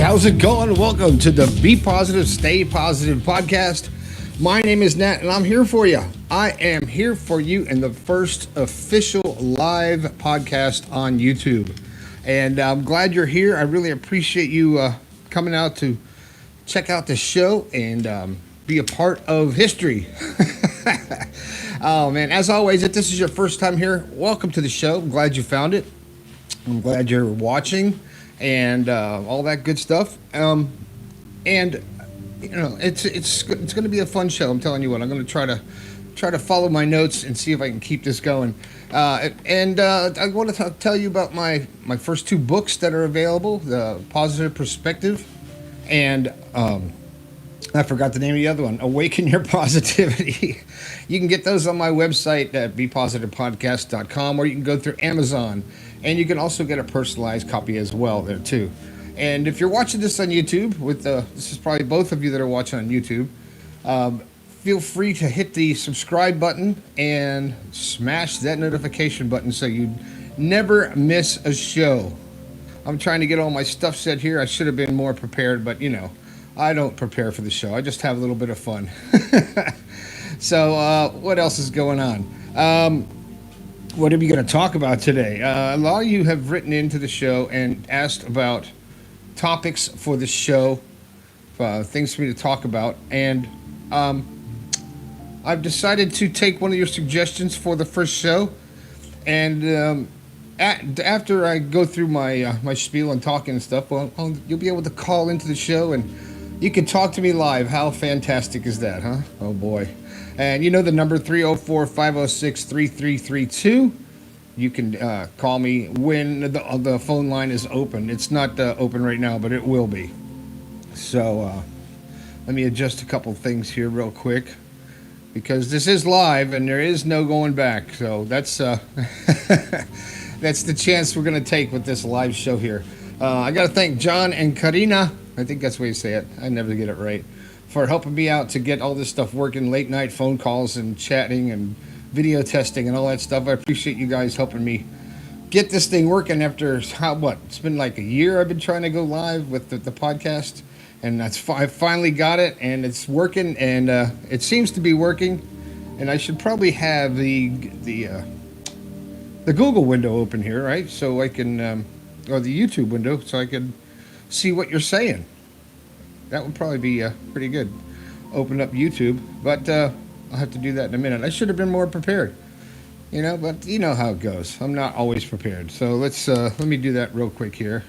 how's it going? Welcome to the Be Positive, Stay Positive podcast. My name is Nat, and I'm here for you. I am here for you in the first official live podcast on YouTube. And I'm glad you're here. I really appreciate you coming out to check out the show and be a part of history. Oh, man. As always, if this is your first time here, welcome to the show. I'm glad you found it. I'm glad you're watching and all that good stuff. And you know, it's going to be a fun show. I'm telling you what. I'm going to try to follow my notes and see if I can keep this going. I want to tell you about my first two books that are available: The Positive Perspective, and I forgot the name of the other one, Awaken Your Positivity. You can get those on my website at bepositivepodcast.com, or you can go through Amazon, and you can also get a personalized copy as well there too. And if you're watching this on YouTube, this is probably both of you that are watching on YouTube, feel free to hit the subscribe button and smash that notification button so you never miss a show. I'm trying to get all my stuff set here. I should have been more prepared, but you know, I don't prepare for the show. I just have a little bit of fun. So what else is going on? What are we going to talk about today? A lot of you have written into the show and asked about topics for the show, things for me to talk about, and I've decided to take one of your suggestions for the first show, and after I go through my spiel and talking and stuff, well, you'll be able to call into the show and you can talk to me live. How fantastic is that, huh? Oh boy. And you know the number, 304-506-3332. You can call me when the phone line is open. It's not open right now, but it will be. So let me adjust a couple things here real quick, because this is live and there is no going back. So that's that's the chance we're going to take with this live show here. I got to thank John and Karina, I think that's the way you say it, I never get it right, for helping me out to get all this stuff working, late night phone calls and chatting and video testing and all that stuff. I appreciate you guys helping me get this thing working after it's been like a year I've been trying to go live with the podcast, and I finally got it, and it's working, and it seems to be working. And I should probably have the Google window open here, right? So I can or the YouTube window, so I can see what you're saying. That would probably be pretty good. Open up YouTube, but I'll have to do that in a minute. I should have been more prepared, you know, but you know how it goes. I'm not always prepared. So let me do that real quick here,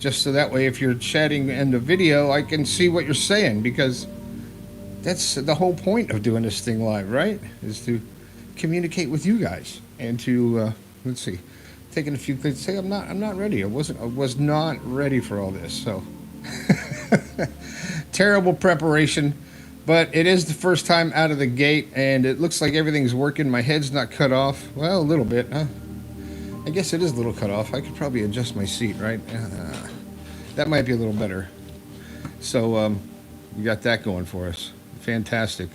just so that way if you're chatting in the video, I can see what you're saying, because that's the whole point of doing this thing live, right? Is to communicate with you guys and to let's see, taking a few things. Say I'm not ready. I was not ready for all this. So terrible preparation. But it is the first time out of the gate, and it looks like everything's working. My head's not cut off. Well, a little bit, huh? I guess it is a little cut off. I could probably adjust my seat, right? That might be a little better. So we got that going for us. Fantastic.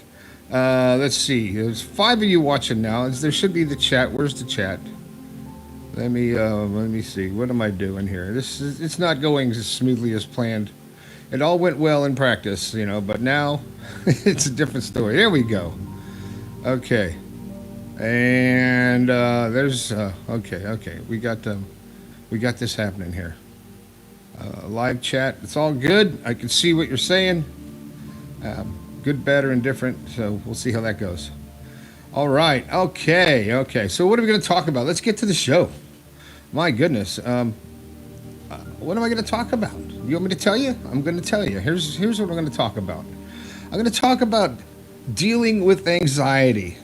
Let's see. There's 5 of you watching now. There should be the chat. Where's the chat? Let me see. What am I doing here? It's not going as smoothly as planned. It all went well in practice, you know, but now it's a different story. There we go. Okay. And there's okay. We got this happening here. Live chat. It's all good. I can see what you're saying. Good, bad, or indifferent. So we'll see how that goes. All right. Okay. So what are we going to talk about? Let's get to the show. My goodness. What am I going to talk about? You want me to tell you? I'm going to tell you. Here's what I'm going to talk about. I'm going to talk about dealing with anxiety.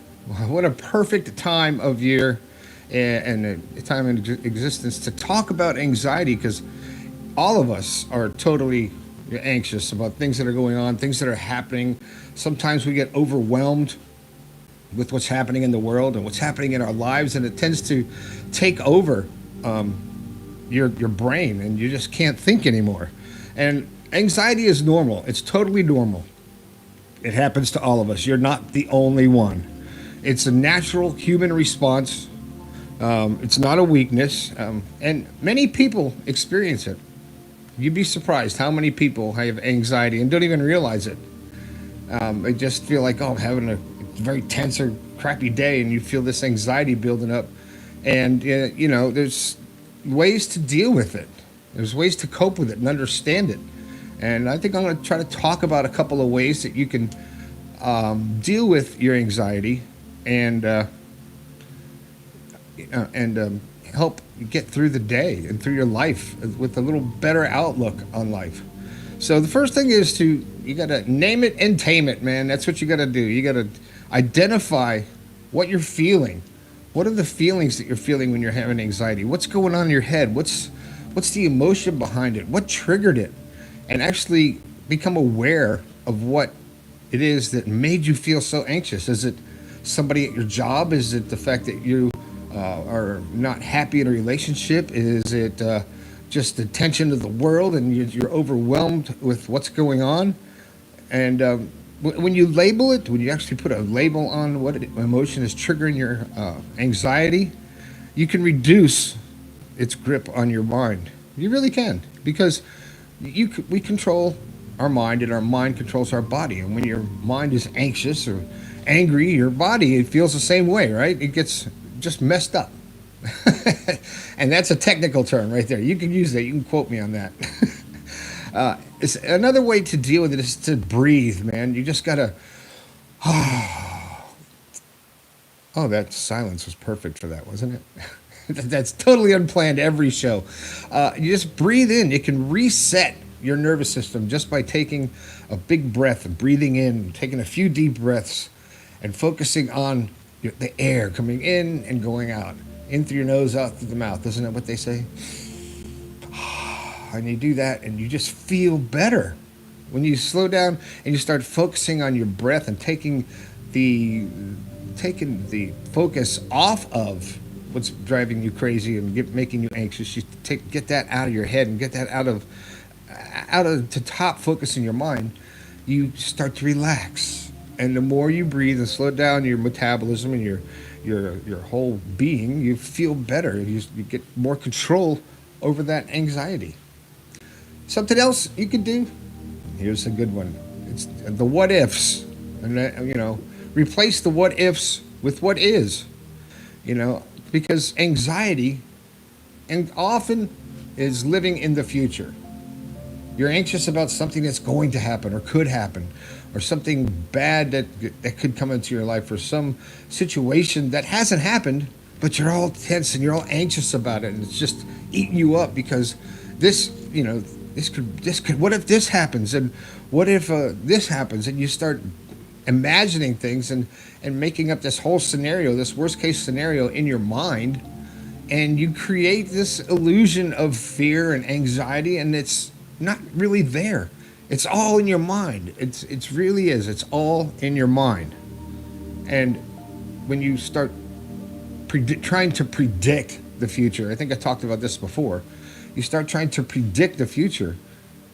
What a perfect time of year and a time in existence to talk about anxiety, because all of us are totally anxious about things that are going on, things that are happening. Sometimes we get overwhelmed with what's happening in the world and what's happening in our lives, and it tends to take over your brain, and you just can't think anymore. And anxiety is normal. It's totally normal. It happens to all of us. You're not the only one. It's a natural human response. It's not a weakness, and many people experience it. You'd be surprised how many people have anxiety and don't even realize it. They just feel like, oh, I'm having a very tense or crappy day, and you feel this anxiety building up. And, there's ways to deal with it, there's ways to cope with it and understand it. And I think I'm going to try to talk about a couple of ways that you can deal with your anxiety and help you get through the day and through your life with a little better outlook on life. So the first thing is you got to name it and tame it, man. That's what you got to do. You got to identify what you're feeling. What are the feelings that you're feeling when you're having anxiety? What's going on in your head? What's the emotion behind it? What triggered it? And actually become aware of what it is that made you feel so anxious. Is it somebody at your job? Is it the fact that you are not happy in a relationship? Is it just the tension of the world and you're overwhelmed with what's going on? And when you label it, when you actually put a label on what emotion is triggering your anxiety, you can reduce its grip on your mind. You really can, because we control our mind, and our mind controls our body. And when your mind is anxious or angry, your body, it feels the same way, right? It gets just messed up. And that's a technical term right there. You can use that. You can quote me on that. It's another way to deal with it is to breathe, man. You just gotta. Oh, that silence was perfect for that, wasn't it? That's totally unplanned every show. You just breathe in. It can reset your nervous system just by taking a big breath and breathing in, taking a few deep breaths, and focusing on the air coming in and going out, in through your nose, out through the mouth. Isn't that what they say? And you do that, and you just feel better. When you slow down and you start focusing on your breath and taking the focus off of what's driving you crazy and making you anxious, you get that out of your head and get that out of the top focus in your mind. You start to relax, and the more you breathe and slow down your metabolism and your whole being, you feel better. You get more control over that anxiety. Something else you could do. Here's a good one. It's the what ifs, and replace the what ifs with what is. Because anxiety, and often, is living in the future. You're anxious about something that's going to happen or could happen, or something bad that could come into your life, or some situation that hasn't happened, but you're all tense and you're all anxious about it, and it's just eating you up because this could. What if this happens, and what if this happens, and you start imagining things and making up this whole scenario, this worst case scenario in your mind, and you create this illusion of fear and anxiety, and it's not really there. It's all in your mind. It's really is. It's all in your mind. And when you start trying to predict the future, I think I talked about this before. You start trying to predict the future,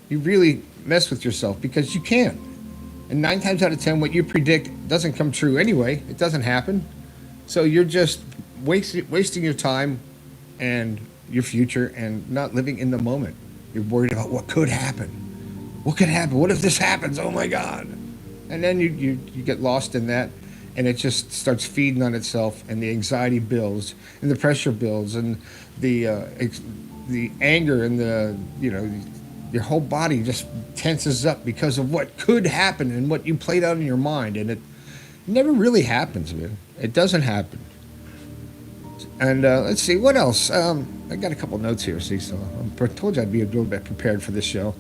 you really mess with yourself, because you can't. And 9 times out of 10, what you predict doesn't come true anyway. It doesn't happen. So you're just wasting your time and your future and not living in the moment. You're worried about what could happen. What could happen? What if this happens? Oh my God. And then you get lost in that, and it just starts feeding on itself, and the anxiety builds, and the pressure builds, and the anger, and your whole body just tenses up because of what could happen and what you played out in your mind. And it never really happens, man. It doesn't happen. And let's see, what else? I got a couple notes here, see, so I told you I'd be a little bit prepared for this show.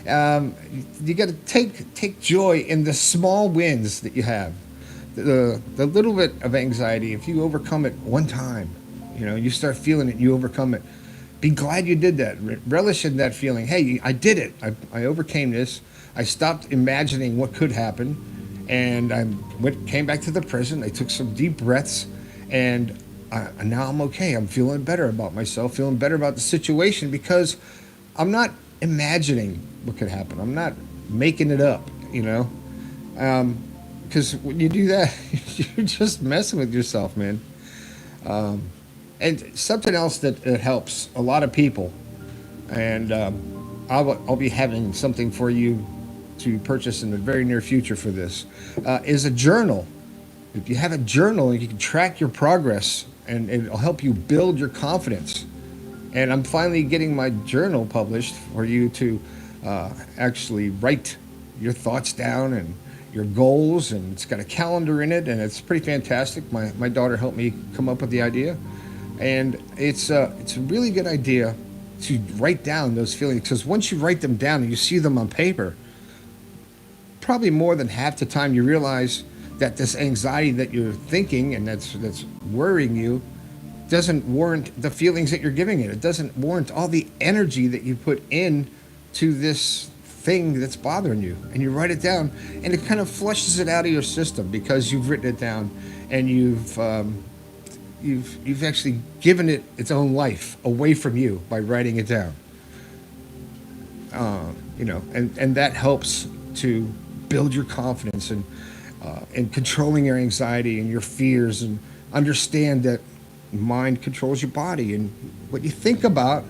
You got to take joy in the small wins that you have. The little bit of anxiety, if you overcome it one time, you start feeling it, you overcome it. Be glad you did that. Relish in that feeling. Hey, I did it. I overcame this. I stopped imagining what could happen, and I came back to the present. I took some deep breaths, and now I'm okay. I'm feeling better about myself, feeling better about the situation, because I'm not imagining what could happen. I'm not making it up, because when you do that, you're just messing with yourself, man. And something else that helps a lot of people, And I'll be having something for you to purchase in the very near future for this. Is a journal. If you have a journal, you can track your progress, and it'll help you build your confidence. And I'm finally getting my journal published for you to actually write your thoughts down and your goals, and it's got a calendar in it, and it's pretty fantastic. My daughter helped me come up with the idea, and it's a really good idea to write down those feelings, because once you write them down and you see them on paper, probably more than half the time you realize that this anxiety that you're thinking and that's worrying you doesn't warrant the feelings that you're giving it. It doesn't warrant all the energy that you put in to this thing that's bothering you. And you write it down, and it kind of flushes it out of your system because you've written it down, and you've actually given it its own life away from you by writing it down. And that helps to build your confidence and controlling your anxiety and your fears, and understand that mind controls your body, and what you think about,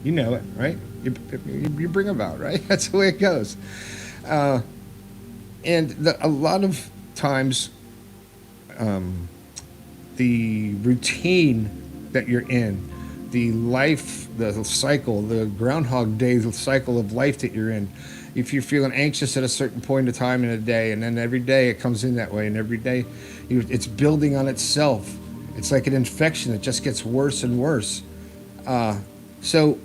you know it, right? You bring about, right? That's the way it goes. Uh, a lot of times, the routine that you're in, the cycle, the Groundhog Day cycle of life that you're in. If you're feeling anxious at a certain point of time in a day, and then every day it comes in that way, and every day it's building on itself. It's like an infection. It just gets worse and worse. So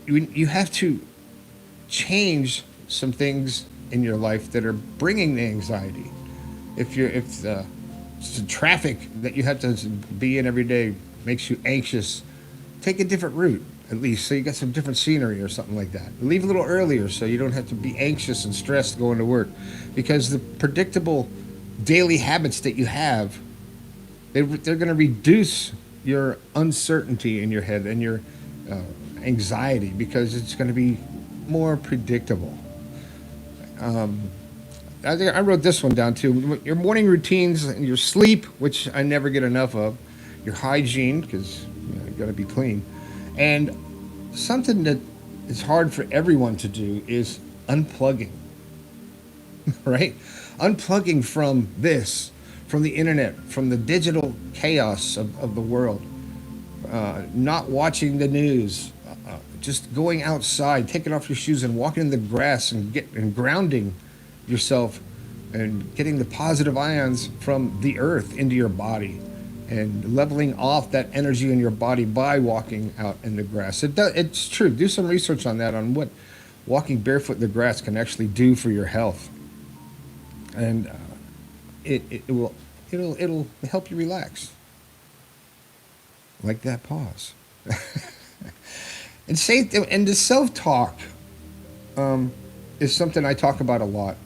you have to change some things in your life that are bringing the anxiety. If the traffic that you have to be in every day makes you anxious, take a different route at least, so you got some different scenery or something like that. Leave a little earlier so you don't have to be anxious and stressed going to work, because the predictable daily habits that you have, they're going to reduce your uncertainty in your head and your anxiety, because it's going to be more predictable. I think I wrote this one down too. Your morning routines and your sleep, which I never get enough of. Your hygiene, because you got to be clean. And something that is hard for everyone to do is unplugging, right? Unplugging from this, from the internet, from the digital chaos of the world. Not watching the news, just going outside, taking off your shoes and walking in the grass, and grounding yourself, and getting the positive ions from the earth into your body, and leveling off that energy in your body by walking out in the grass. It's true. Do some research on that, on what walking barefoot in the grass can actually do for your health, and it'll help you relax. Like that pause. And the self-talk is something I talk about a lot.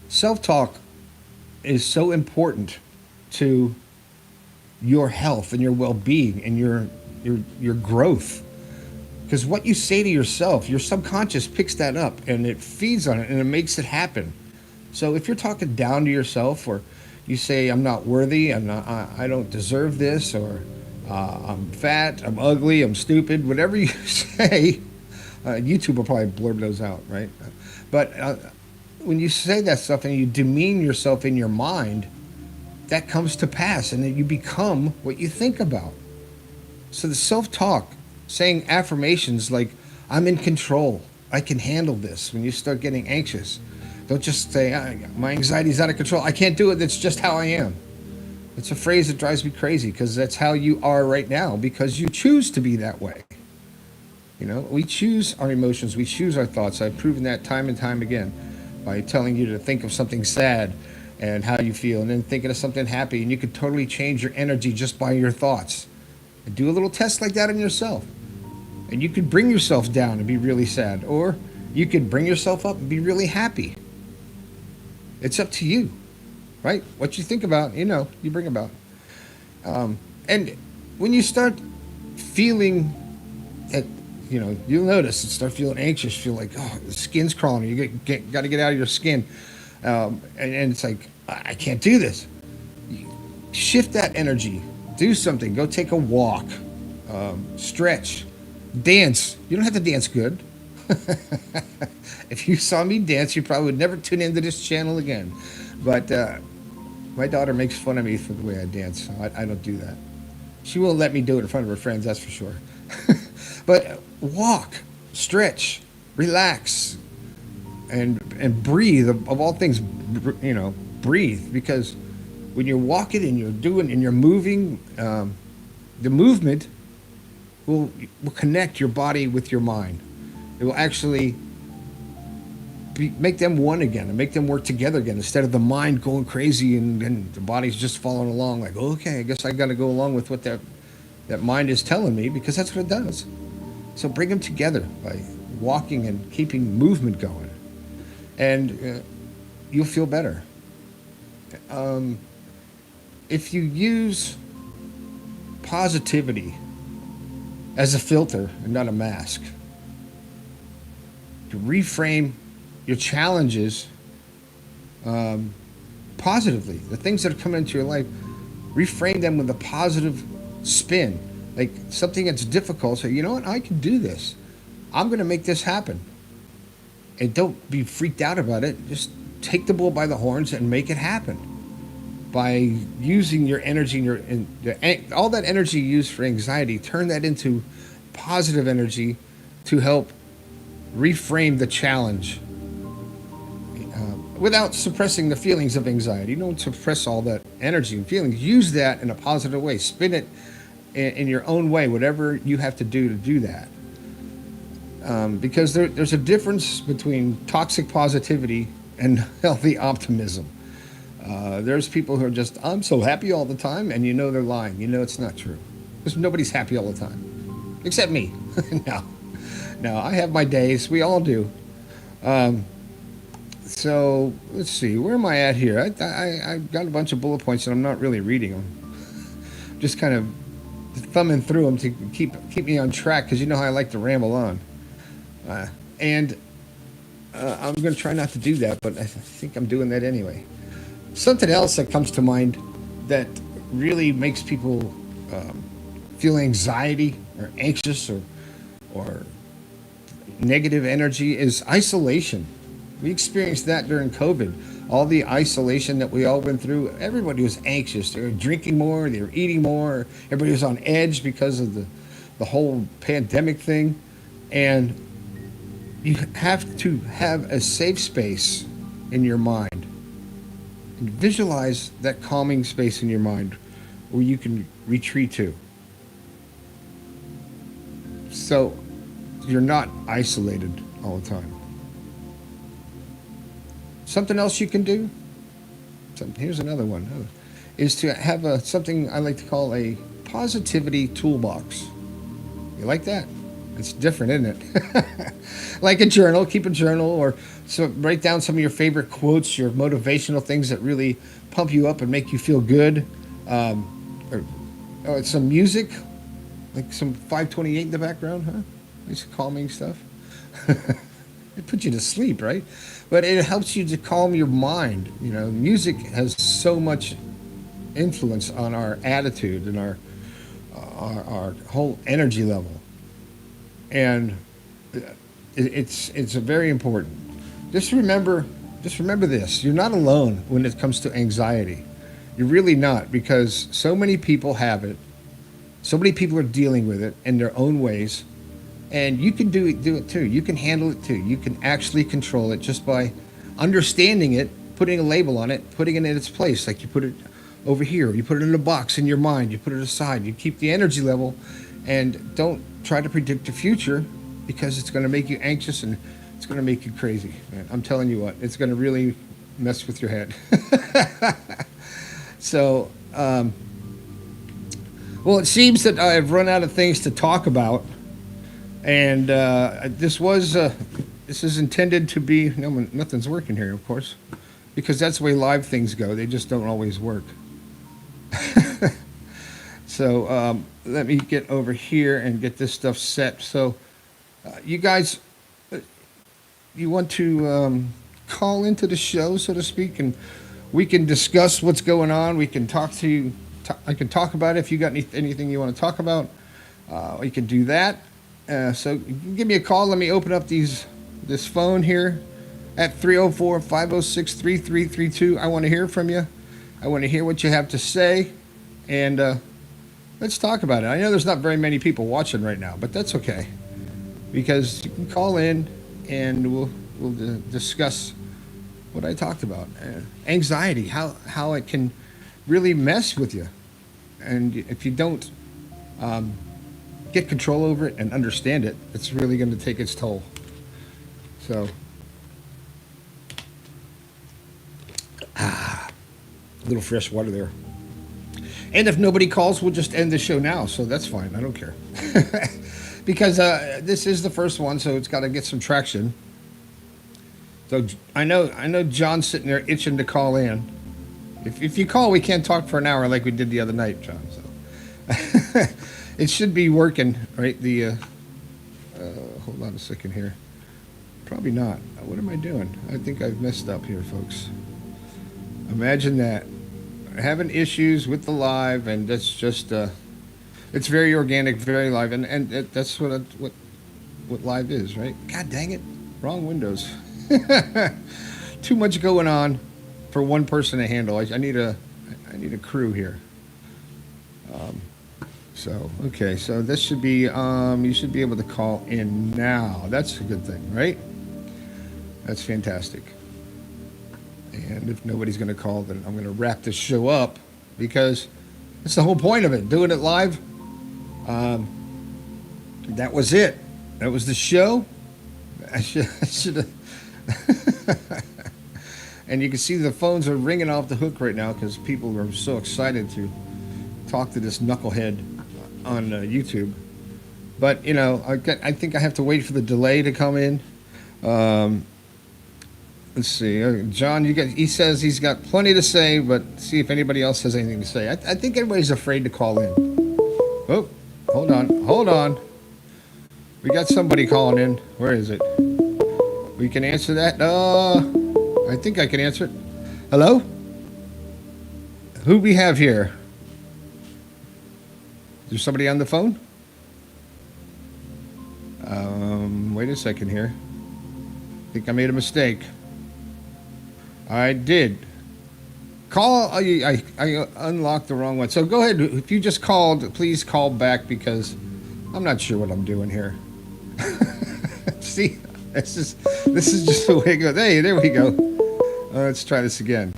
Self-talk is so important to your health and your well-being and your growth, because what you say to yourself, your subconscious picks that up, and it feeds on it, and it makes it happen. So if you're talking down to yourself, or you say, I'm not worthy, I don't deserve this, or I'm fat, I'm ugly, I'm stupid, whatever you say, YouTube will probably blurb those out, right? But when you say that stuff and you demean yourself in your mind, that comes to pass, and then you become what you think about. So the self-talk, saying affirmations like, I'm in control, I can handle this. When you start getting anxious, don't just say, my anxiety's out of control, I can't do it, that's just how I am. It's a phrase that drives me crazy, because that's how you are right now, because you choose to be that way. We choose our emotions, we choose our thoughts. I've proven that time and time again by telling you to think of something sad and how you feel, and then thinking of something happy, and you could totally change your energy just by your thoughts. And do a little test like that on yourself, and you could bring yourself down and be really sad, or you could bring yourself up and be really happy. It's up to you, right? What you think about, you bring about. And when you start feeling that, you'll notice and start feeling anxious, feel like, the skin's crawling, you got to get out of your skin. And it's like, I can't do this. Shift that energy. Do something. Go take a walk. Stretch, dance. You don't have to dance good. If you saw me dance, you probably would never tune into this channel again. But my daughter makes fun of me for the way I dance. So I don't do that. She won't let me do it in front of her friends, that's for sure. But walk, stretch, relax, and breathe. Of all things, breathe, because when you're walking and you're doing and you're moving, the movement will connect your body with your mind. It will actually make them one again and make them work together again, instead of the mind going crazy and the body's just following along like, okay, I guess I got to go along with what that mind is telling me, because that's what it does. So bring them together by walking and keeping movement going, and you'll feel better. If you use positivity as a filter and not a mask, to reframe your challenges positively, the things that are coming into your life, reframe them with a positive spin, like something that's difficult. So, you know what, I can do this. I'm going to make this happen. And don't be freaked out about it. Just take the bull by the horns and make it happen by using your energy and all that energy you use for anxiety. Turn that into positive energy to help reframe the challenge without suppressing the feelings of anxiety. Don't suppress all that energy and feelings. Use that in a positive way. Spin it in your own way, whatever you have to do that. Because there's a difference between toxic positivity and healthy optimism. There's people who are just, I'm so happy all the time, and you know they're lying. You know it's not true. Because nobody's happy all the time. Except me. No, I have my days. We all do. So let's see, where am I at here? I got a bunch of bullet points and I'm not really reading them. Just kind of thumbing through them to keep me on track, because you know how I like to ramble on. And I'm going to try not to do that, but I think I'm doing that anyway. Something else that comes to mind that really makes people feel anxiety or anxious or negative energy is isolation. We experienced that during COVID. All the isolation that we all went through, everybody was anxious. They were drinking more, they were eating more, everybody was on edge because of the whole pandemic thing. And you have to have a safe space in your mind. And visualize that calming space in your mind where you can retreat to. So you're not isolated all the time. Something else you can do, here's another one, is to have something I like to call a positivity toolbox. You like that? It's different, isn't it? Like a journal, keep a journal, or write down some of your favorite quotes, your motivational things that really pump you up and make you feel good. Or some music, like some 528 in the background, huh? Nice calming stuff. It puts you to sleep, right? But it helps you to calm your mind. You know, music has so much influence on our attitude and our whole energy level, and it's very important. Just remember this: you're not alone when it comes to anxiety. You're really not, because so many people have it. So many people are dealing with it in their own ways. And you can do it too. You can handle it too. You can actually control it just by understanding it, putting a label on it, putting it in its place. Like you put it over here, you put it in a box in your mind, you put it aside, you keep the energy level, and don't try to predict the future, because it's going to make you anxious and it's going to make you crazy. Man, I'm telling you what, it's going to really mess with your head. So, well, it seems that I've run out of things to talk about. And this is intended to be, no, nothing's working here, of course, because that's the way live things go. They just don't always work. So let me get over here and get this stuff set. So you guys, you want to call into the show, so to speak, and we can discuss what's going on. We can talk to you. I can talk about it if you got anything you want to talk about. You can do that. So you can give me a call. Let me open up this phone here at 304-506-3332. I want to hear from you. I want to hear what you have to say. And let's talk about it. I know there's not very many people watching right now, but that's okay. Because you can call in and we'll discuss what I talked about. Anxiety, how it can really mess with you. And if you don't get control over it and understand it, it's really going to take its toll. So, a little fresh water there. And if nobody calls, we'll just end the show now. So that's fine. I don't care. Because this is the first one, so it's got to get some traction. So I know John's sitting there itching to call in. If you call, we can't talk for an hour like we did the other night, John. So it should be working, right? Hold on a second here. Probably not. What am I doing? I think I've messed up here, folks. Imagine that. Having issues with the live, and that's just it's very organic, very live, and that's what live is, right? God dang it, wrong windows. Too much going on for one person to handle. I need a crew here. So okay, so this should be you should be able to call in now. That's a good thing, right? That's fantastic. And if nobody's going to call, then I'm going to wrap this show up, because that's the whole point of it, doing it live. That was it. That was the show. I should have. And you can see the phones are ringing off the hook right now because people are so excited to talk to this knucklehead on YouTube. But, you know, I think I have to wait for the delay to come in. Let's see. John, he says he's got plenty to say, but see if anybody else has anything to say. I think everybody's afraid to call in. Oh, hold on. We got somebody calling in. Where is it? We can answer that. I think I can answer it. Hello? Who we have here? Is there somebody on the phone? Wait a second here. I think I made a mistake. I did. Call. I unlocked the wrong one. So go ahead. If you just called, please call back, because I'm not sure what I'm doing here. See, this is just the way it goes. Hey, there we go. Let's try this again.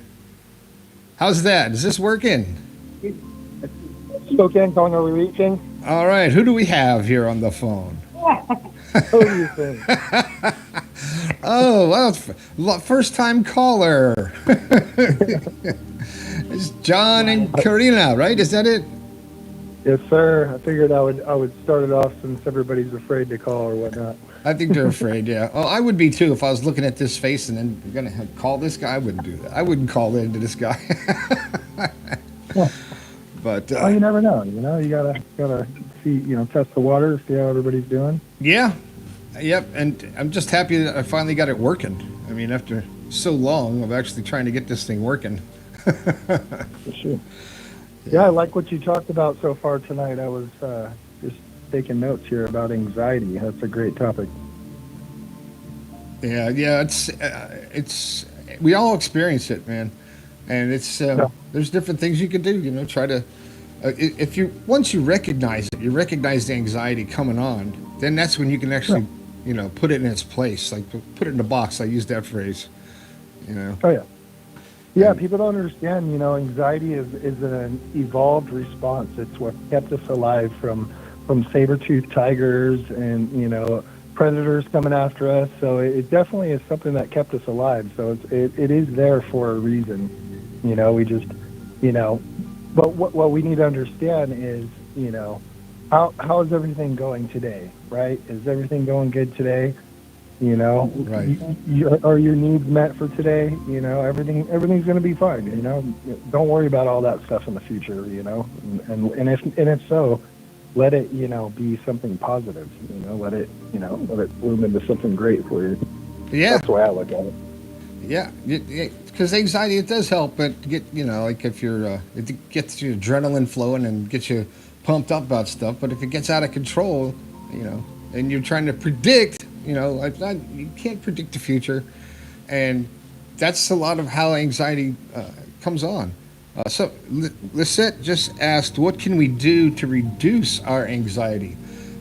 How's that? Is this working? Spokane, calling over reaching. All right. Who do we have here on the phone? Who do you think? Oh, well, first time caller. It's John and Karina, right? Is that it? Yes, sir. I figured I would start it off since everybody's afraid to call or whatnot. I think they're afraid, yeah. Oh, I would be too if I was looking at this face and then you're going to call this guy. I wouldn't do that. I wouldn't call into this guy. But well, you never know. You know, you gotta see, test the water, see how everybody's doing. Yeah. Yep. And I'm just happy that I finally got it working. I mean, after so long of actually trying to get this thing working. For sure. Yeah, I like what you talked about so far tonight. I was just taking notes here about anxiety. That's a great topic. Yeah. It's we all experience it, man. And it's there's different things you can do. Try to once you recognize it, you recognize the anxiety coming on, then that's when you can actually put it in its place, like put it in a box. I use that phrase. Oh yeah. Yeah, people don't understand. Anxiety is an evolved response. It's what kept us alive from saber-toothed tigers and predators coming after us. So it definitely is something that kept us alive. So it is there for a reason. We just but what we need to understand is how is everything going today, right? Is everything going good today? Right. Are your needs met for today? Everything's going to be fine. Don't worry about all that stuff in the future. And if so, let it be something positive. Let it bloom into something great for you. Yeah, that's the way I look at it. Yeah, because anxiety, it does help, but get like if you're it gets your adrenaline flowing and gets you pumped up about stuff. But if it gets out of control, you know, and you're trying to predict, you know, you can't predict the future, and that's a lot of how anxiety comes on. So Lisette just asked, what can we do to reduce our anxiety?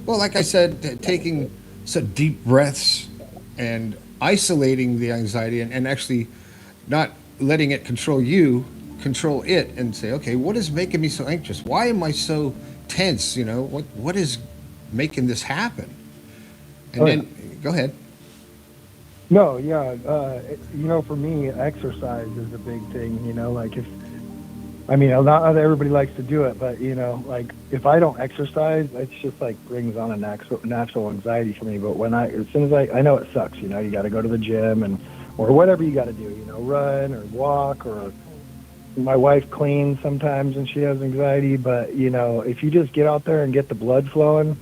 Well, like I said, taking some deep breaths and isolating the anxiety, and actually not letting it control you, control it, and say, okay, what is making me so anxious? Why am I so tense? You know, what is making this happen? And then go ahead. No, yeah, you know, for me, exercise is a big thing. You know, like I mean, not everybody likes to do it, but you know, like if I don't exercise, it's just like brings on a natural anxiety for me. But as soon as I know it sucks. You know, you got to go to the gym or whatever you got to do. You know, run or walk, or my wife cleans sometimes and she has anxiety. But you know, if you just get out there and get the blood flowing,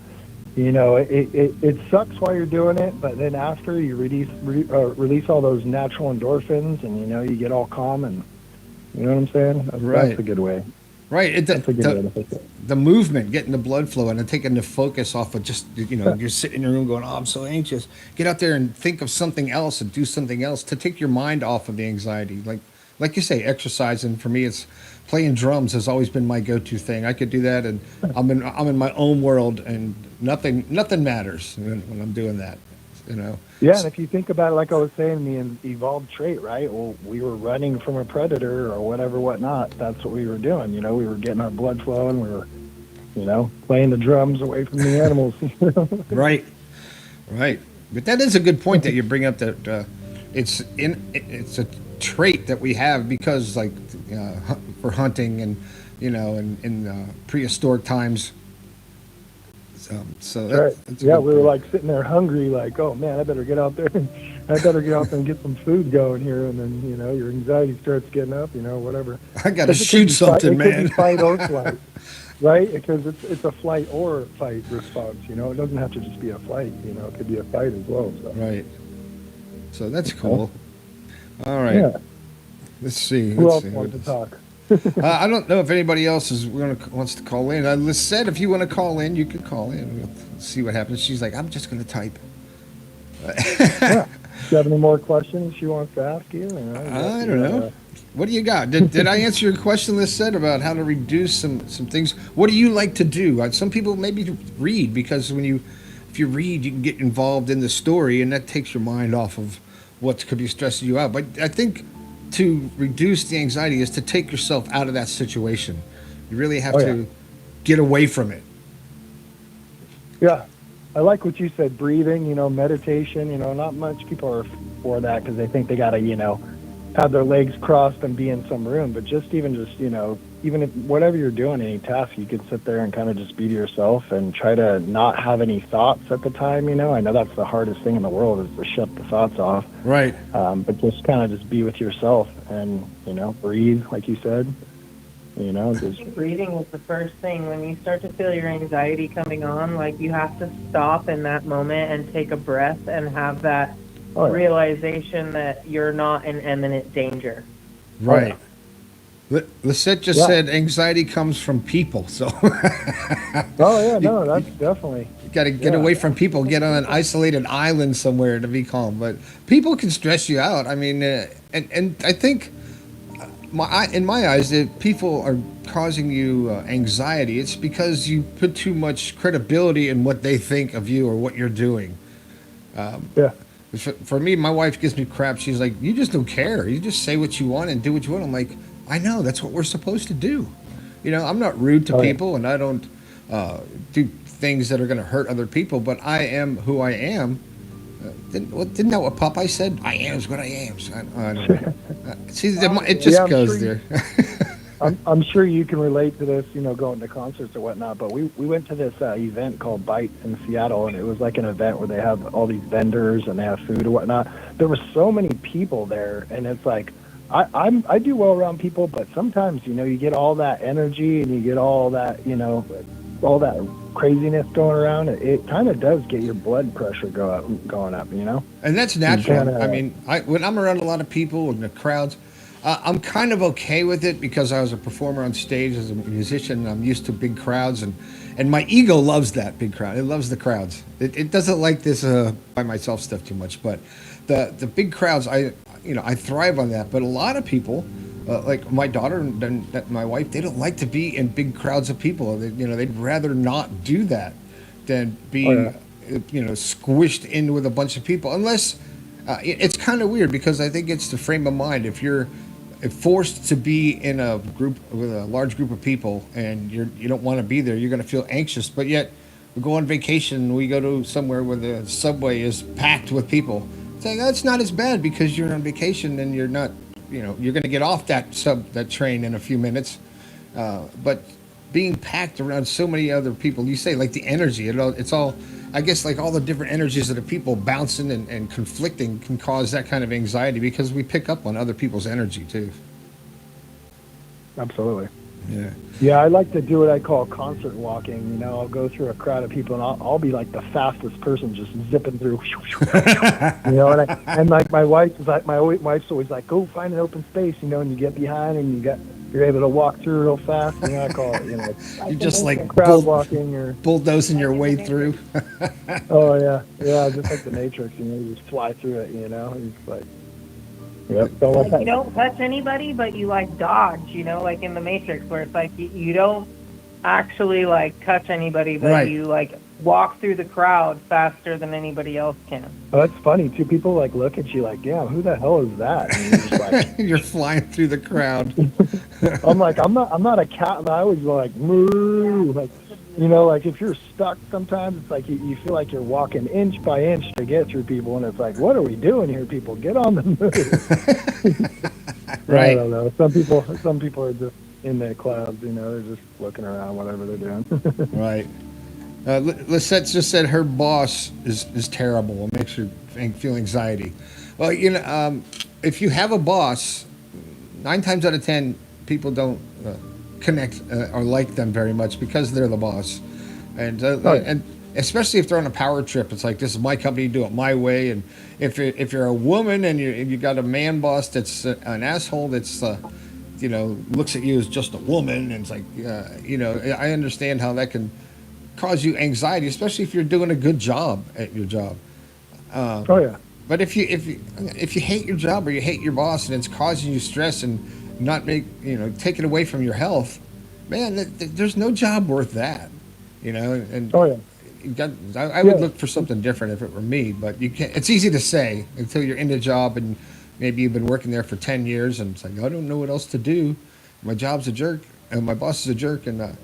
you know, it sucks while you're doing it, but then after you release all those natural endorphins, and you know, you get all calm, and you know what I'm saying? That's a good way. Right. That's a good way to fix it. The movement, getting the blood flowing and taking the focus off of just, you know, you're sitting in your room going, oh, I'm so anxious. Get out there and think of something else and do something else to take your mind off of the anxiety. Like you say, exercising. For me, it's playing drums has always been my go-to thing. I could do that, and I'm in my own world, and nothing matters when I'm doing that. You know. Yeah, and if you think about it, like I was saying, the evolved trait, right? Well, we were running from a predator or whatnot. That's what we were doing. You know, we were getting our blood flowing. We were, you know, playing the drums away from the animals. Right. But that is a good point that you bring up. That it's a trait that we have because, like, for hunting and, you know, in prehistoric times. Right. Yeah, we were like sitting there hungry, like, oh man, I better get out there and get some food going here, and then, you know, your anxiety starts getting up, you know, whatever. I gotta shoot something, man. It could be fight or flight, right? Because it's a flight or fight response. You know, it doesn't have to just be a flight. You know, it could be a fight as well. So. Right. So that's cool. All right. Yeah. Let's see. Who else wants to talk? I don't know if anybody else wants to call in. Lisette, if you want to call in, you can call in. We'll see what happens. She's like, I'm just going to type. Yeah. Do you have any more questions she wants to ask you? I don't know. What do you got? Did I answer your question, Lisette, about how to reduce some things? What do you like to do? Some people maybe read, because if you read, you can get involved in the story, and that takes your mind off of what could be stressing you out. But I think to reduce the anxiety is to take yourself out of that situation. You really have to get away from it. Yeah. I like what you said, breathing, you know, meditation. You know, not much people are for that because they think they got to, you know, have their legs crossed and be in some room. But even you know, even if whatever you're doing, any task, you can sit there and kind of just be to yourself and try to not have any thoughts at the time. You know, I know that's the hardest thing in the world, is to shut the thoughts off. Right. But just kind of just be with yourself and, you know, breathe, like you said. You know, just breathing is the first thing. When you start to feel your anxiety coming on, like, you have to stop in that moment and take a breath and have that realization that you're not in imminent danger. Right. Lisette just said anxiety comes from people, so. That's definitely. You got to get away from people, get on an isolated island somewhere to be calm. But people can stress you out. I mean, and I think, in my eyes, if people are causing you anxiety, it's because you put too much credibility in what they think of you or what you're doing. For me, my wife gives me crap. She's like, you just don't care. You just say what you want and do what you want. I'm like, I know, that's what we're supposed to do. You know, I'm not rude to people, and I don't do things that are going to hurt other people, but I am who I am. Didn't that what Popeye said? I am is what I am. So I don't know. See, it just goes there. I'm sure you can relate to this, you know, going to concerts or whatnot, but we went to this event called Bites in Seattle, and it was like an event where they have all these vendors and they have food or whatnot. There were so many people there, and it's like, I do well around people, but sometimes, you know, you get all that energy and you get all that, you know, all that craziness going around. It kind of does get your blood pressure going up, you know? And that's natural. I mean, when I'm around a lot of people and the crowds, I'm kind of okay with it because I was a performer on stage as a musician. And I'm used to big crowds, and my ego loves that big crowd. It loves the crowds. It doesn't like this by myself stuff too much, but the big crowds, I thrive on that. But a lot of people, like my daughter and my wife, they don't like to be in big crowds of people. They'd rather not do that than Oh be, yeah. squished in with a bunch of people. Unless it's kind of weird because I think it's the frame of mind. If you're forced to be in a group with a large group of people and you don't want to be there, you're going to feel anxious. But yet, we go on vacation, we go to somewhere where the subway is packed with people. Saying that's not as bad because you're on vacation and you're not, you're going to get off that train in a few minutes. But being packed around so many other people, you say like the energy, it's all, I guess, like all the different energies of the people bouncing and conflicting can cause that kind of anxiety because we pick up on other people's energy too. Absolutely. Yeah. Yeah, I like to do what I call concert walking. I'll go through a crowd of people, and I'll be like the fastest person, just zipping through. And like my wife's always like, go find an open space, and you get behind, and you're able to walk through real fast. I call it, You're just like crowd walking or bulldozing your way through. oh yeah, just like the Matrix. You just fly through it. It's like. Yep. You don't touch anybody, but you like dodge, like in the Matrix, where it's like you don't actually like touch anybody, but Right. you like walk through the crowd faster than anybody else can. Oh, that's funny too. People like look at you like, "Damn, who the hell is that?" And you're just like, You're flying through the crowd. I'm like, I'm not a cat. And I always go like, moo. Like, like if you're stuck, sometimes it's like you feel like you're walking inch by inch to get through people, and it's like, what are we doing here, people? Get on the move. Right. I don't know. Some people are just in their clouds. They're just looking around, whatever they're doing. Right. Lisette just said her boss is terrible. It makes her feel anxiety. Well, if you have a boss, 9 times out of 10, people don't connect or like them very much because they're the boss, and especially if they're on a power trip, it's like, this is my company, do it my way. And if you're a woman and you got a man boss that's an asshole, that's looks at you as just a woman, and it's like, I understand how that can cause you anxiety, especially if you're doing a good job at your job. Oh yeah. But if you hate your job or you hate your boss and it's causing you stress and not take it away from your health, man, there's no job worth that. And Oh yeah. I would look for something different if it were me, but you can't. It's easy to say until you're in the job and maybe you've been working there for 10 years and it's like, I don't know what else to do. My job's a jerk and my boss is a jerk, and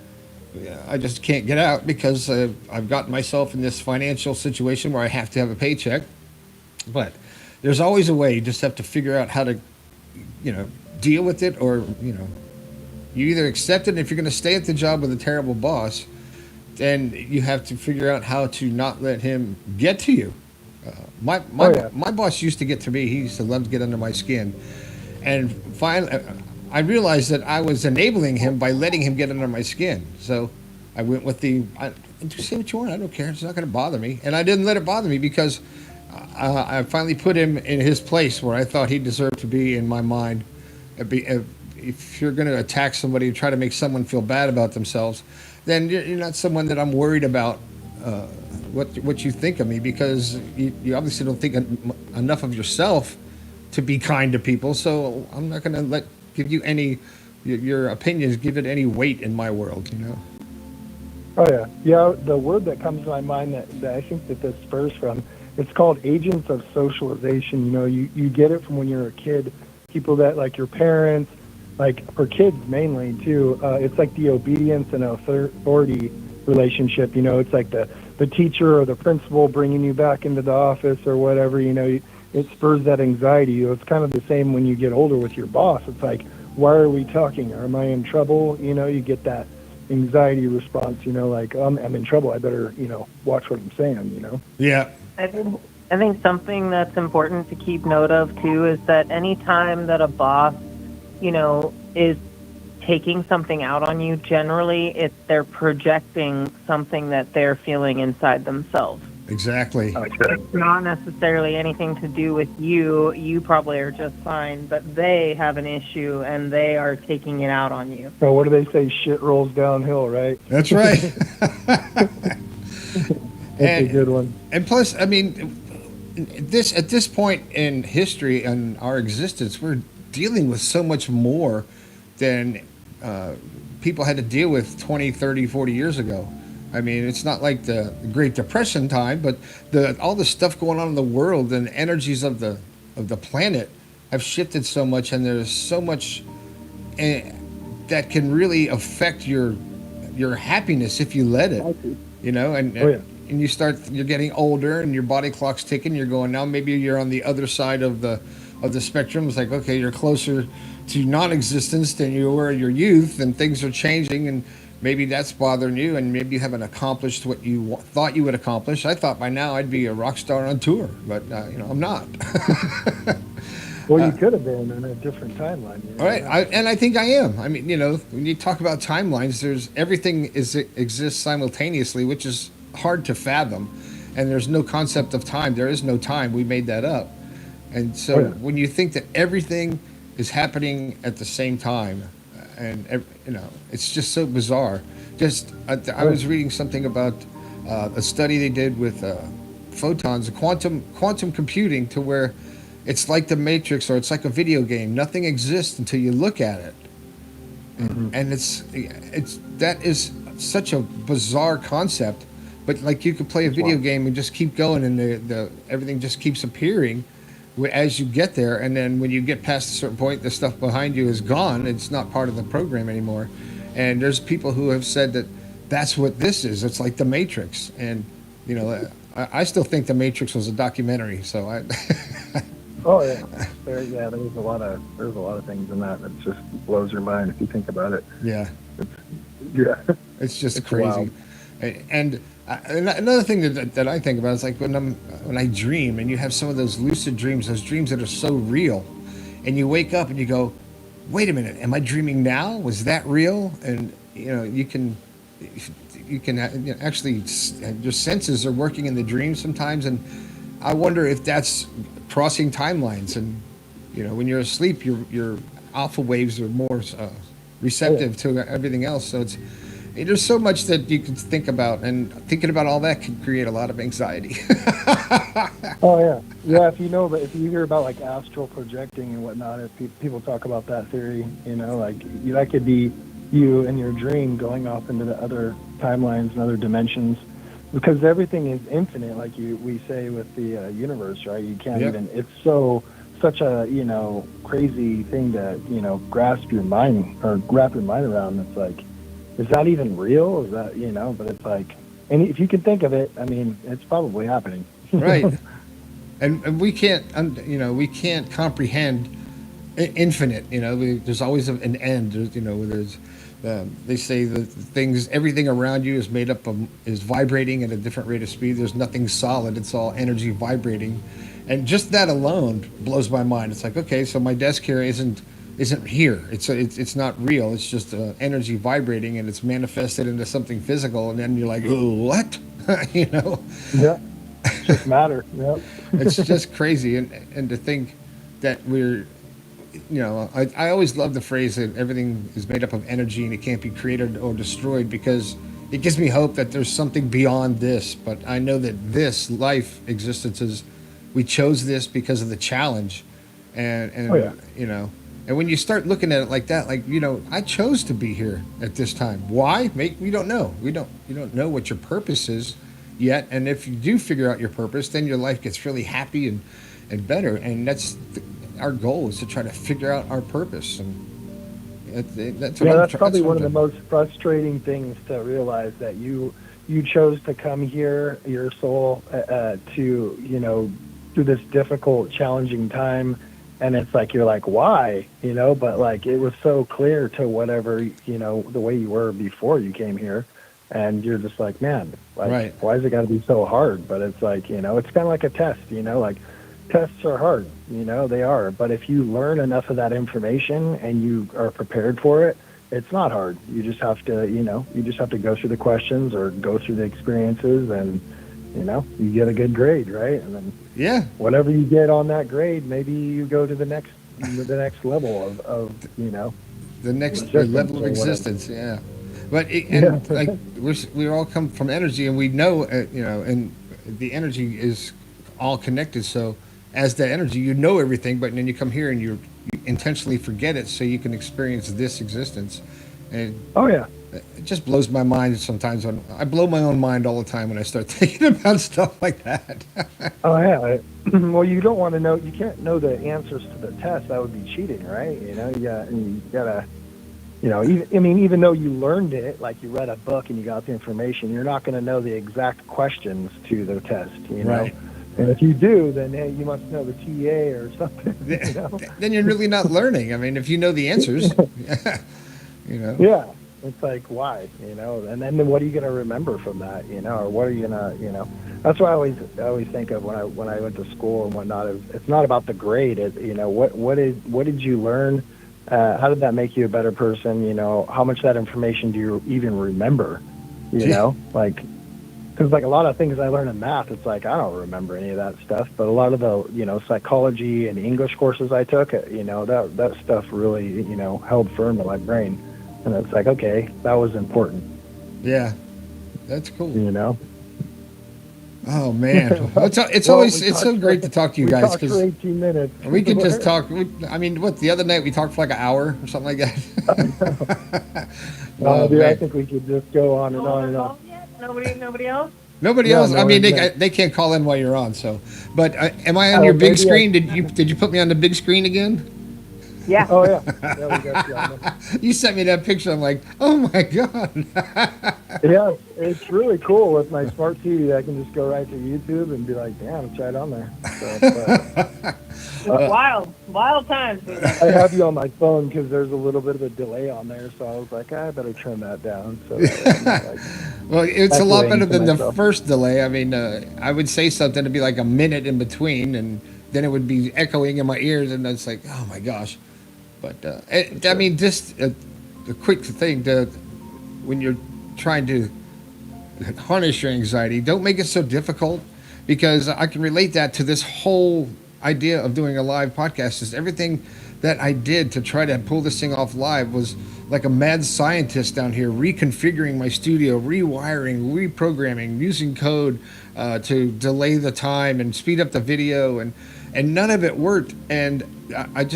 I just can't get out because I've gotten myself in this financial situation where I have to have a paycheck. But there's always a way. You just have to figure out how to, deal with it, or, you either accept it. And if you're going to stay at the job with a terrible boss, then you have to figure out how to not let him get to you. My boss used to get to me. He used to love to get under my skin. And finally, I realized that I was enabling him by letting him get under my skin. So I went with do say what you want. I don't care. It's not going to bother me. And I didn't let it bother me because I finally put him in his place where I thought he deserved to be in my mind. If you're going to attack somebody, try to make someone feel bad about themselves, then you're not someone that I'm worried about what you think of me, because you obviously don't think enough of yourself to be kind to people. So I'm not going to give you any your opinions, give it any weight in my world. Oh yeah. Yeah. The word that comes to my mind that I think that this spurs from, it's called agents of socialization. You get it from when you're a kid. People that, like your parents, like for kids mainly too, it's like the obedience and authority relationship. It's like the teacher or the principal bringing you back into the office or whatever. It spurs that anxiety. It's kind of the same when you get older with your boss. It's like, why are we talking? Am I in trouble? You get that anxiety response. Like, I'm in trouble. I better watch what I'm saying. Yeah. I think something that's important to keep note of too is that any time that a boss, is taking something out on you, generally they're projecting something that they're feeling inside themselves. Exactly. It's not necessarily anything to do with you. You probably are just fine, but they have an issue and they are taking it out on you. So what do they say? Shit rolls downhill, right? That's right. That's a good one. And plus, I mean, this at this point in history and our existence, we're dealing with so much more than people had to deal with 20, 30, 40 years ago. I mean, it's not like the Great Depression time, but all the stuff going on in the world and energies of the planet have shifted so much, and there's so much that can really affect your happiness if you let it. You know, and and you're getting older, and your body clock's ticking. You're going now. Maybe you're on the other side of the spectrum. It's like, okay, you're closer to non-existence than you were in your youth, and things are changing, and maybe that's bothering you, and maybe you haven't accomplished what you thought you would accomplish. I thought by now I'd be a rock star on tour, but I'm not. Well, you could have been in a different timeline. All right, and I think I am. I mean, when you talk about timelines, there's everything exists simultaneously, which is hard to fathom, and there's no concept of time. There is no time. We made that up, and so when you think that everything is happening at the same time, and it's just so bizarre. I was reading something about a study they did with photons, quantum computing, to where it's like the Matrix, or it's like a video game. Nothing exists until you look at it, and that is such a bizarre concept. But like, you could play a video game and just keep going, and the everything just keeps appearing as you get there, and then when you get past a certain point, the stuff behind you is gone. It's not part of the program anymore. And there's people who have said that that's what this is. It's like the Matrix, and I still think the Matrix was a documentary. So I. Oh yeah, there's a lot of things in that just blows your mind if you think about it. Yeah. It's just it's crazy. Wild. And another thing that I think about is like when I dream, and you have some of those lucid dreams, those dreams that are so real, and you wake up and you go, wait a minute, am I dreaming now? Was that real? And you can actually, your senses are working in the dream sometimes, and I wonder if that's crossing timelines. And when you're asleep, your alpha waves are more receptive to everything else. So there's so much that you can think about, and thinking about all that can create a lot of anxiety. Oh yeah. If you hear about like astral projecting and whatnot, if people talk about that theory, like that could be you in your dream going off into the other timelines and other dimensions, because everything is infinite, like we say with the universe, right? You can't even. It's such a crazy thing to grasp your mind or wrap your mind around. It's like, is that even real? Is that but it's like, and if you can think of it, I mean, it's probably happening. Right. And we can't we can't comprehend infinite. There's always an end. There's they say that everything around you is made up of, is vibrating at a different rate of speed. There's nothing solid. It's all energy vibrating, and just that alone blows my mind. It's like, okay, so my desk here isn't here. It's not real. It's just energy vibrating, and it's manifested into something physical. And then you're like, oh, what? Yeah. It's just matter. Yep. It's just crazy, and to think that we're. I always love the phrase that everything is made up of energy and it can't be created or destroyed, because it gives me hope that there's something beyond this. But I know that this life existence we chose this because of the challenge, and and when you start looking at it like that, like I chose to be here at this time. Why? We don't know. You don't know what your purpose is yet, and if you do figure out your purpose, then your life gets really happy and better. And that's our goal, is to try to figure out our purpose. And that's probably one of the most frustrating things to realize, that you chose to come here, your soul, to through this difficult, challenging time, and it's like you're like, why? But like, it was so clear to whatever the way you were before you came here, and you're just like, man, like, right. Why has it got to be so hard? But it's like, it's kind of like a test, like. Tests are hard, they are. But if you learn enough of that information and you are prepared for it, it's not hard. You just have to, go through the questions or go through the experiences, and you get a good grade, right? And then Yeah. whatever you get on that grade, maybe you go to the next level of The next existence level of or whatever. existence. Yeah. But Yeah. like we all come from energy, and we know, and the energy is all connected. So as that energy, you know everything, but then you come here and you intentionally forget it, so you can experience this existence. And Oh yeah. it just blows my mind sometimes. I blow my own mind all the time when I start thinking about stuff like that. Oh yeah. Well, you don't want to know. You can't know the answers to the test. That would be cheating, right? You gotta. Even though you learned it, like you read a book and you got the information, you're not going to know the exact questions to the test. Right. And if you do, then hey, you must know the TA or something. Then you're really not learning. I mean, if you know the answers, Yeah. It's like, why, and then what are you going to remember from that, or what are you going to, that's what I always think of when I went to school and whatnot. It's not about the grade. What did you learn? How did that make you a better person? How much of that information do you even remember? Like, because like a lot of things I learned in math, it's like I don't remember any of that stuff. But a lot of the psychology and English courses I took, that stuff really held firm in my brain. And it's like, okay, that was important. Yeah, that's cool. Oh man, it's so great to talk to you guys because 18 minutes. We can just talk. The other night we talked for like an hour or something like that. I think we could just go on and on and on. Nobody else. Nobody else. They can't call in while you're on. So, but am I on your big screen? Did you put me on the big screen again? Yeah. Oh yeah. Yeah, we got you on there. You sent me that picture. I'm like, oh my god. Yeah, it's really cool with my smart TV. I can just go right to YouTube and be like, damn, it's right on there. So, wild times. I have you on my phone because there's a little bit of a delay on there, so I was like, I better turn that down. So, well, it's a lot better than the first delay. I mean, I would say something to be like a minute in between, and then it would be echoing in my ears, and it's like, oh my gosh. But just a quick thing when you're trying to harness your anxiety, don't make it so difficult, because I can relate that to this whole idea of doing a live podcast. Is everything that I did to try to pull this thing off live was like a mad scientist down here, reconfiguring my studio, rewiring, reprogramming, using code to delay the time and speed up the video, and none of it worked. And I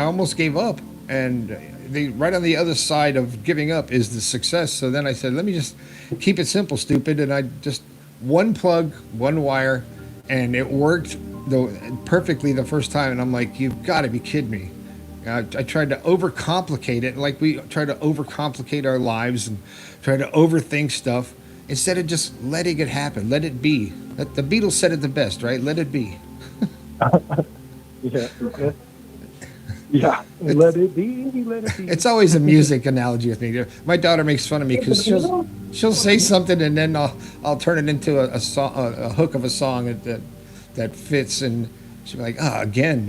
almost gave up. And right on the other side of giving up is the success. So then I said, let me just keep it simple, stupid. And I just one plug, one wire, and it worked perfectly the first time. And I'm like, you've got to be kidding me. I tried to overcomplicate it, like we try to overcomplicate our lives and try to overthink stuff instead of just letting it happen. Let it be. The Beatles said it the best, right? Let it be. Yeah. Yeah, let it be, let it be. It's always a music analogy with me. My daughter makes fun of me because she'll say something, and then I'll turn it into a song, a hook of a song that fits, and she'll be like, again,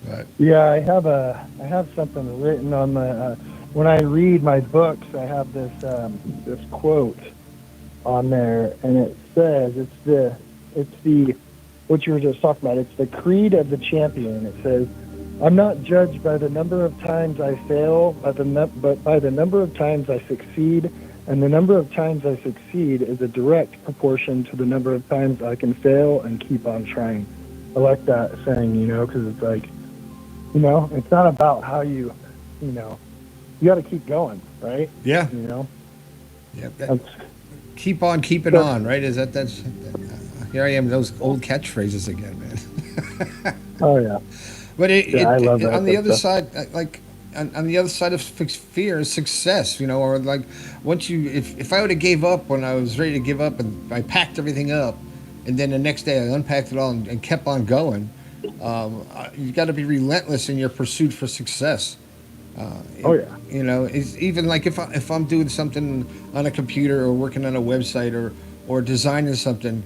But. Yeah, I have something written on the when I read my books, I have this quote on there, and it says it's the what you were just talking about. It's the creed of the champion. It says, I'm not judged by the number of times I fail, but by the number of times I succeed, and the number of times I succeed is a direct proportion to the number of times I can fail and keep on trying. I like that saying, because it's like, it's not about how you got to keep going, right? Yeah. Yeah. Keep on keeping on, right? That's here I am, those old catchphrases again, man. Oh yeah. But I love that. On the other side, like on the other side of fear is success, or like once if I would have gave up when I was ready to give up, and I packed everything up, and then the next day I unpacked it all and kept on going, you got to be relentless in your pursuit for success. Oh yeah. It's even like if I'm doing something on a computer or working on a website or designing something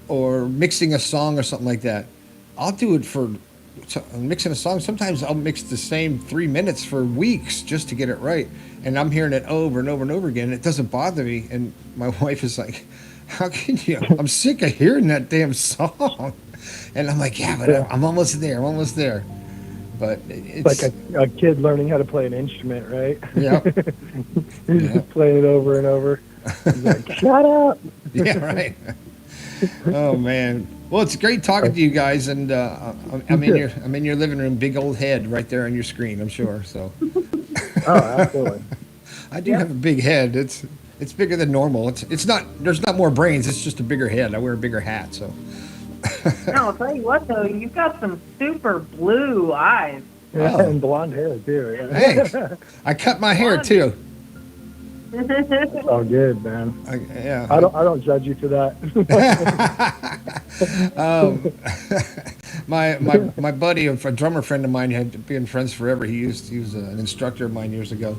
or mixing a song or something like that, I'll do it for mixing a song. Sometimes I'll mix the same 3 minutes for weeks just to get it right, and I'm hearing it over and over and over again. It doesn't bother me, and my wife is like, how can you? I'm sick of hearing that damn song. And I'm like, yeah, but I'm almost there. I'm almost there. But it's like a kid learning how to play an instrument, right? Yeah. He's just playing it over and over. He's like, shut up. Yeah, right. Oh man. Well, it's great talking to you guys, and I'm in your living room, big old head right there on your screen. I'm sure. So. Oh, absolutely. I do have a big head. It's bigger than normal. It's not. There's not more brains. It's just a bigger head. I wear a bigger hat, so. No, I'll tell you what though, you've got some super blue eyes. Yeah, and blonde hair too. Yeah. Thanks. I cut my hair too. Oh, good, man. Yeah. I don't judge you for that. My buddy, a drummer friend of mine, had been friends forever. He was an instructor of mine years ago.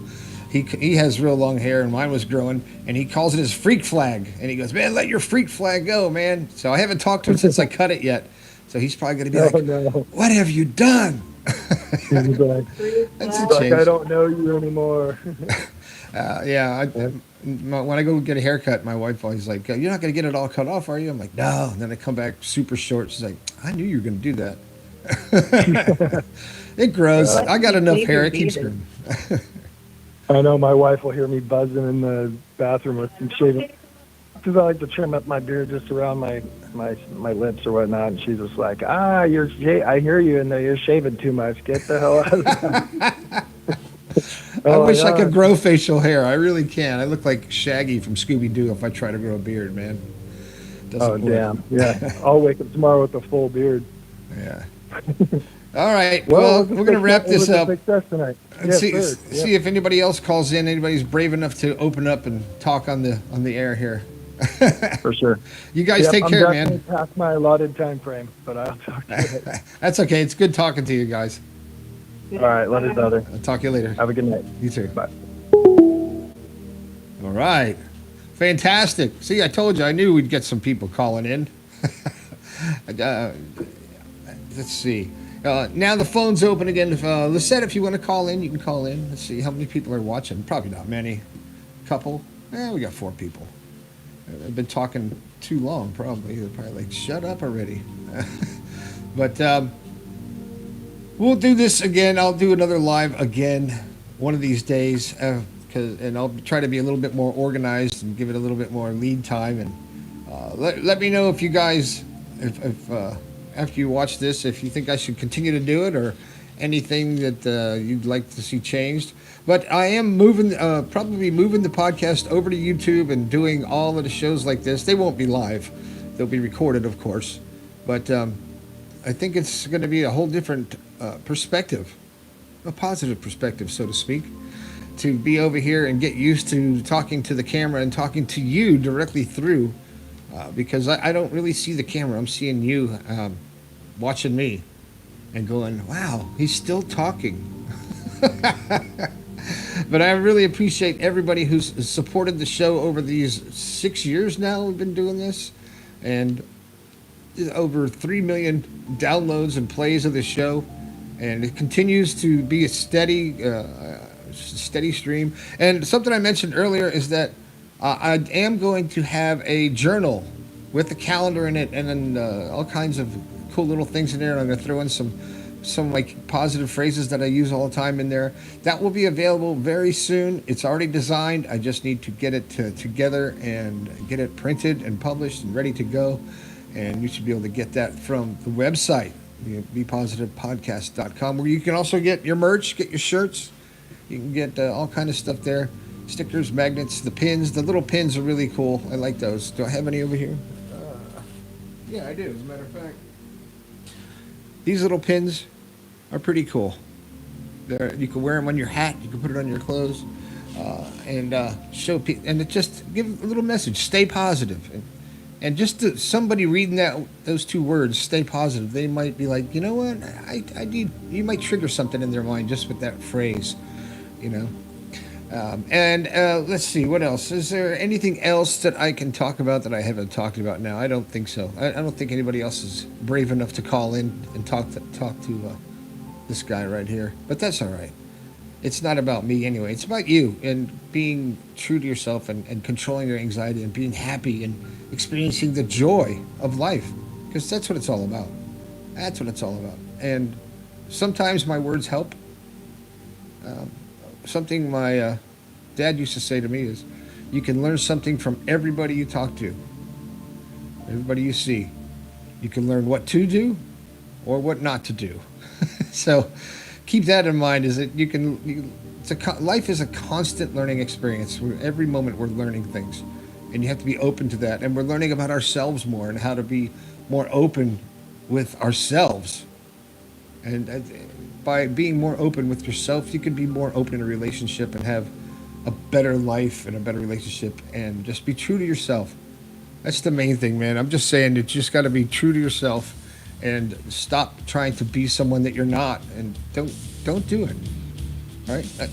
He has real long hair, and mine was growing, and he calls it his freak flag. And he goes, "Man, let your freak flag go, man." So I haven't talked to him since I cut it yet. So he's probably going to be like, no. "What have you done?" He's like, That's a like, change. I don't know you anymore. Yeah. When I go get a haircut, my wife always like, "You're not going to get it all cut off, are you?" I'm like, "No." And then I come back super short. She's like, "I knew you were going to do that." It grows. I got enough hair. It keeps growing. I know my wife will hear me buzzing in the bathroom with some shaving, because I like to trim up my beard just around my lips or whatnot. And she's just like, I hear you, and you're shaving too much. Get the hell out of here. I wish I could grow facial hair. I really can. I look like Shaggy from Scooby-Doo if I try to grow a beard, man. Doesn't work. Damn. Yeah. I'll wake up tomorrow with a full beard. Yeah. All right. Well, we're going to wrap this up. Success tonight. And see if anybody else calls in. Anybody's brave enough to open up and talk on the air here. For sure. You guys take care, man. I'm past my allotted time frame, but I'll talk to you later. That's okay. It's good talking to you guys. All right. Love you, brother. I'll talk to you later. Have a good night. You too. Bye. All right. Fantastic. See, I told you. I knew we'd get some people calling in. Let's see. Now the phone's open again. Lucette, if you want to call in, you can call in. Let's see how many people are watching. Probably not many. Couple. We got 4 people. I've been talking too long, probably. They're probably like, shut up already. But we'll do this again. I'll do another live again one of these days. And I'll try to be a little bit more organized and give it a little bit more lead time. And let me know if you guys, if after you watch this, if you think I should continue to do it or anything that you'd like to see changed. But I am probably moving the podcast over to YouTube and doing all of the shows like this. They won't be live. They'll be recorded, of course. But I think it's going to be a whole different perspective, a positive perspective, so to speak, to be over here and get used to talking to the camera and talking to you directly through. Because I don't really see the camera. I'm seeing you watching me and going, wow, he's still talking. But I really appreciate everybody who's supported the show over these 6 years now we've been doing this. And over 3 million downloads and plays of the show. And it continues to be a steady stream. And something I mentioned earlier is that I am going to have a journal with a calendar in it and then all kinds of cool little things in there. And I'm going to throw in some like positive phrases that I use all the time in there. That will be available very soon. It's already designed. I just need to get it together and get it printed and published and ready to go. And you should be able to get that from the website, bepositivepodcast.com, where you can also get your merch, get your shirts. You can get all kind of stuff there. Stickers, magnets, the pins. The little pins are really cool. I like those. Do I have any over here? Yeah, I do, as a matter of fact. These little pins are pretty cool. You can wear them on your hat. You can put it on your clothes. And show people. And it just give a little message. Stay positive. And just somebody reading those 2 words, stay positive, they might be like, you know what? You might trigger something in their mind just with that phrase, you know. Let's see, what else? Is there anything else that I can talk about that I haven't talked about now? I don't think so. I don't think anybody else is brave enough to call in and talk to this guy right here. But that's all right. It's not about me anyway. It's about you and being true to yourself and controlling your anxiety and being happy and experiencing the joy of life. Because that's what it's all about. That's what it's all about. And sometimes my words help. Something my dad used to say to me is, you can learn something from everybody you talk to, everybody you see. You can learn what to do or what not to do. So keep that in mind, is that life is a constant learning experience. Every moment we're learning things, and you have to be open to that. And we're learning about ourselves more and how to be more open with ourselves. And by being more open with yourself, you can be more open in a relationship and have a better life and a better relationship, and just be true to yourself. That's the main thing, man. I'm just saying that you just got to be true to yourself and stop trying to be someone that you're not, and don't do it. All right?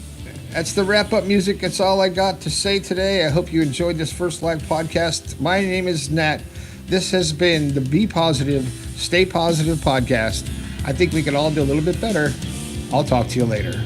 That's the wrap-up music. That's all I got to say today. I hope you enjoyed this first live podcast. My name is Nat. This has been the Be Positive, Stay Positive podcast. I think we can all do a little bit better. I'll talk to you later.